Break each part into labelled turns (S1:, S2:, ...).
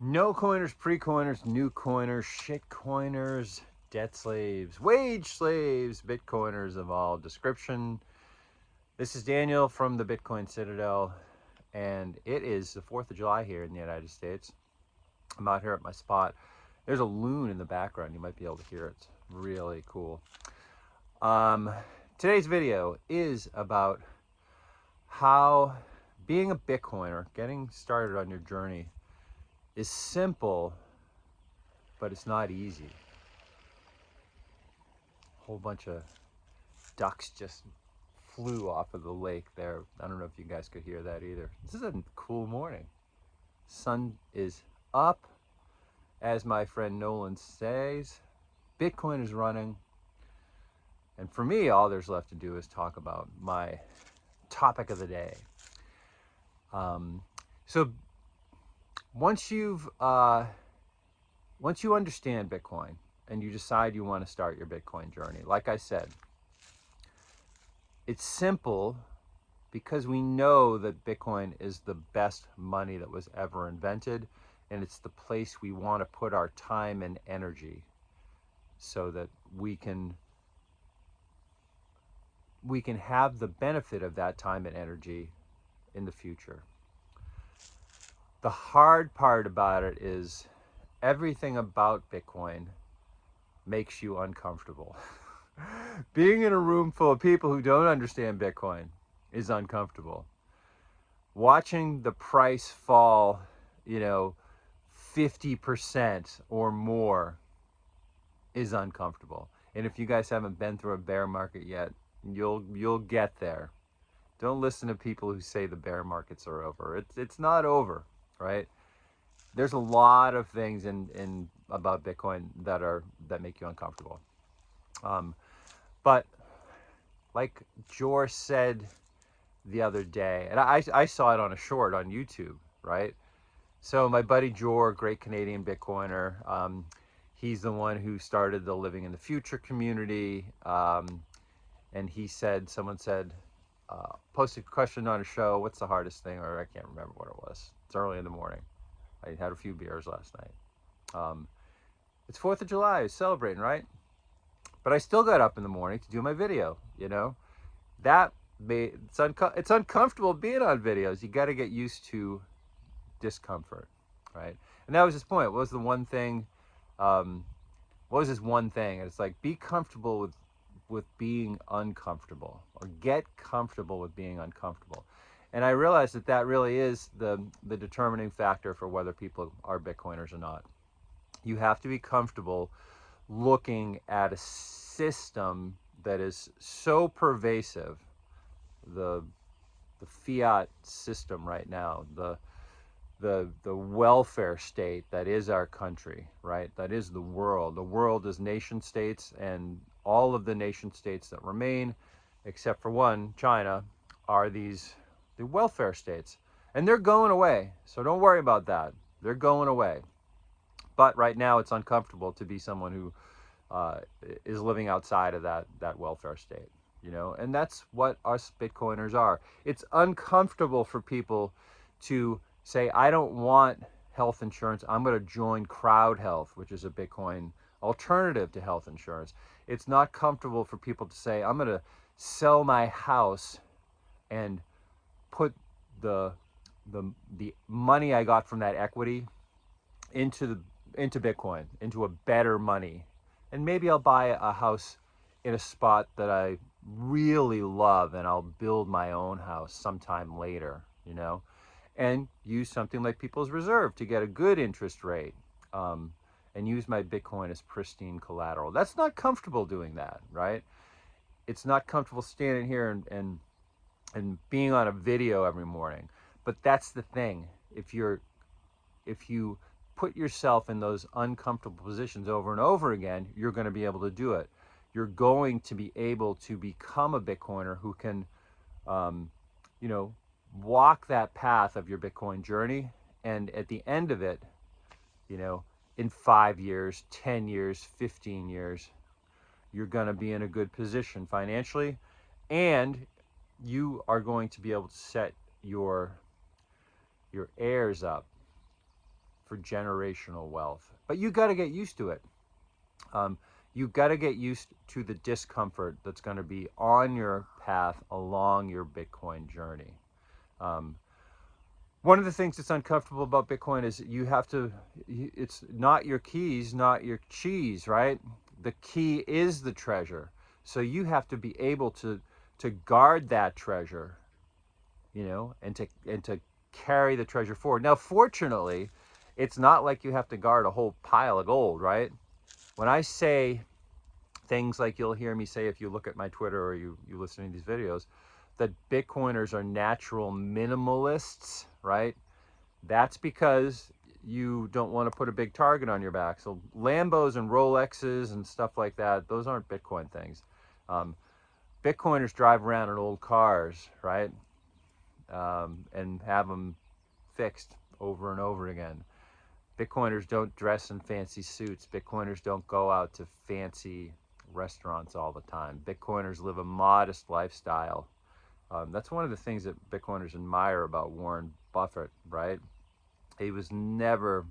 S1: No coiners, pre-coiners, new coiners, shit coiners, debt slaves, wage slaves, Bitcoiners of all description. This is Daniel from the Bitcoin Citadel, and it is the 4th of July here in the United States. I'm out here at my spot. There's a loon in the background. You might be able to hear it. It's really cool. Today's video is about how being a Bitcoiner, getting started on your journey, is simple, but it's not easy. A whole bunch of ducks just flew off of the lake there. I don't know if you guys could hear that either. This is a cool morning. Sun is up, as my friend Nolan says. Bitcoin is running. And for me, all there's left to do is talk about my topic of the day. So once you understand Bitcoin and you decide you want to start your Bitcoin journey, like I said, it's simple because we know that Bitcoin is the best money that was ever invented, and it's the place we want to put our time and energy so that we can have the benefit of that time and energy in the future. The hard part about it is everything about Bitcoin makes you uncomfortable. Being in a room full of people who don't understand Bitcoin is uncomfortable. Watching the price fall, 50% or more is uncomfortable. And if you guys haven't been through a bear market yet, you'll get there. Don't listen to people who say the bear markets are over. It's not over, right? There's a lot of things in about Bitcoin that make you uncomfortable. But like Jor said the other day, and I saw it on a short on YouTube, right? So my buddy Jor, great Canadian Bitcoiner, he's the one who started the Living in the Future community, and someone said, posted a question on a show, what's the hardest thing, or I can't remember what it was. It's early in the morning. I had a few beers last night. It's 4th of July, celebrating, right? But I still got up in the morning to do my video, It's uncomfortable being on videos. You got to get used to discomfort, right? And that was his point. What was the one thing? What was his one thing? And it's like, be comfortable with being uncomfortable, or get comfortable with being uncomfortable. And I realized that really is the determining factor for whether people are Bitcoiners or not. You have to be comfortable looking at a system that is so pervasive, the fiat system right now, the welfare state that is our country, right? That is the world. The world is nation states, and all of the nation states that remain, except for one, China, are the welfare states. And they're going away, so don't worry about that. They're going away. But right now it's uncomfortable to be someone who is living outside of that welfare state, and that's what us Bitcoiners are. It's uncomfortable for people to say, I don't want health insurance. I'm going to join Crowd Health, which is a Bitcoin alternative to health insurance. It's not comfortable for people to say, I'm going to sell my house and put the money I got from that equity into Bitcoin, into a better money. And maybe I'll buy a house in a spot that I really love, and I'll build my own house sometime later, and use something like People's Reserve to get a good interest rate, and use my Bitcoin as pristine collateral. That's not comfortable doing that, right? It's not comfortable standing here and being on a video every morning. But that's the thing. If you put yourself in those uncomfortable positions over and over again, you're going to be able to do it. You're going to be able to become a Bitcoiner who can, walk that path of your Bitcoin journey. And at the end of it, in 5 years, 10 years, 15 years, you're going to be in a good position financially, and you are going to be able to set your heirs up for generational wealth. But you got to get used to it. You got to get used to the discomfort that's going to be on your path along your Bitcoin journey. One of the things that's uncomfortable about Bitcoin is you have to, it's not your keys, not your cheese, right? The key is the treasure. So you have to be able to guard that treasure, you know, and to carry the treasure forward. Now, fortunately, it's not like you have to guard a whole pile of gold, right? When I say things like you'll hear me say if you look at my Twitter or you listen to these videos, that Bitcoiners are natural minimalists, right? That's because you don't want to put a big target on your back. So Lambos and Rolexes and stuff like that, those aren't Bitcoin things. Bitcoiners drive around in old cars, right? And have them fixed over and over again. Bitcoiners don't dress in fancy suits. Bitcoiners don't go out to fancy restaurants all the time. Bitcoiners live a modest lifestyle. That's one of the things that Bitcoiners admire about Warren Buffett, right? He was never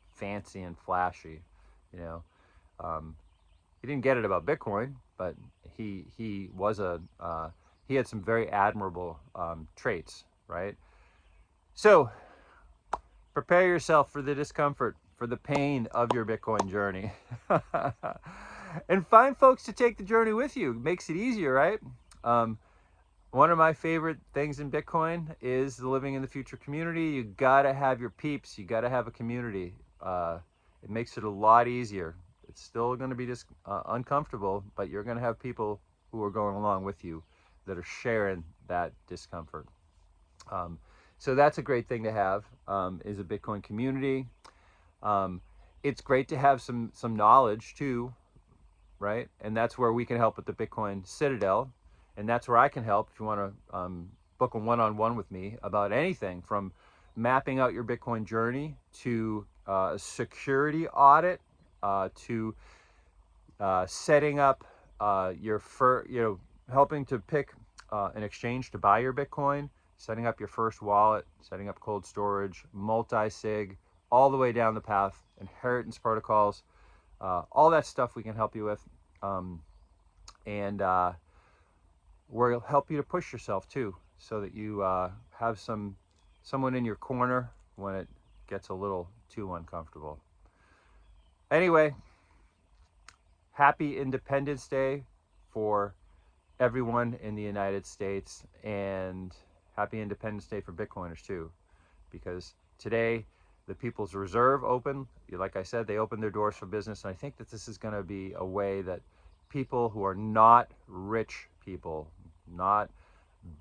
S1: fancy and flashy, you know. He didn't get it about Bitcoin, but he was he had some very admirable traits, right? So prepare yourself for the discomfort, for the pain of your Bitcoin journey. And find folks to take the journey with you. It makes it easier, right? One of my favorite things in Bitcoin is the living in the future community. You gotta have your peeps. You gotta have a community. It makes it a lot easier. It's still going to be just uncomfortable, but you're going to have people who are going along with you that are sharing that discomfort. So that's a great thing to have, is a Bitcoin community. It's great to have some knowledge too, right? And that's where we can help with the Bitcoin Citadel. And that's where I can help if you want to book a one-on-one with me about anything from mapping out your Bitcoin journey to a security audit, to setting up helping to pick an exchange to buy your Bitcoin, setting up your first wallet, setting up cold storage, multi-sig, all the way down the path, inheritance protocols, all that stuff we can help you with. And we'll help you to push yourself too, so that you have someone in your corner when it gets a little too uncomfortable. Anyway, happy Independence Day for everyone in the United States, and happy Independence Day for Bitcoiners too, because today the People's Reserve opened. Like I said, they opened their doors for business, and I think that this is going to be a way that people who are not rich people, not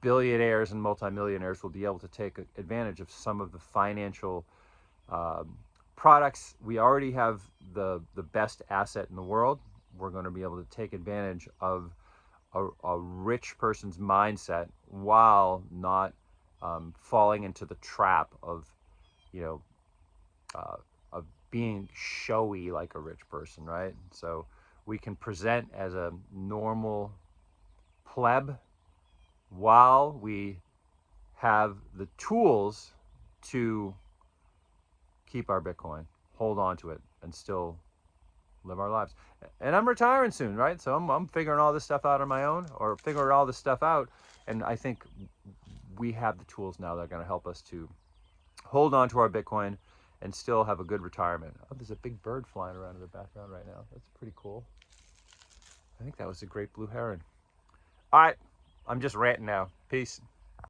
S1: billionaires and multimillionaires, will be able to take advantage of some of the financial products. We already have the best asset in the world. We're going to be able to take advantage of a rich person's mindset while not falling into the trap of, of being showy like a rich person, right? So we can present as a normal pleb while we have the tools to keep our Bitcoin, hold on to it, and still live our lives. And I'm retiring soon, right? So I'm figuring all this stuff out on my own, or figuring all this stuff out. And I think we have the tools now that are going to help us to hold on to our Bitcoin and still have a good retirement. Oh, there's a big bird flying around in the background right now. That's pretty cool. I think that was a great blue heron. All right, I'm just ranting now. Peace.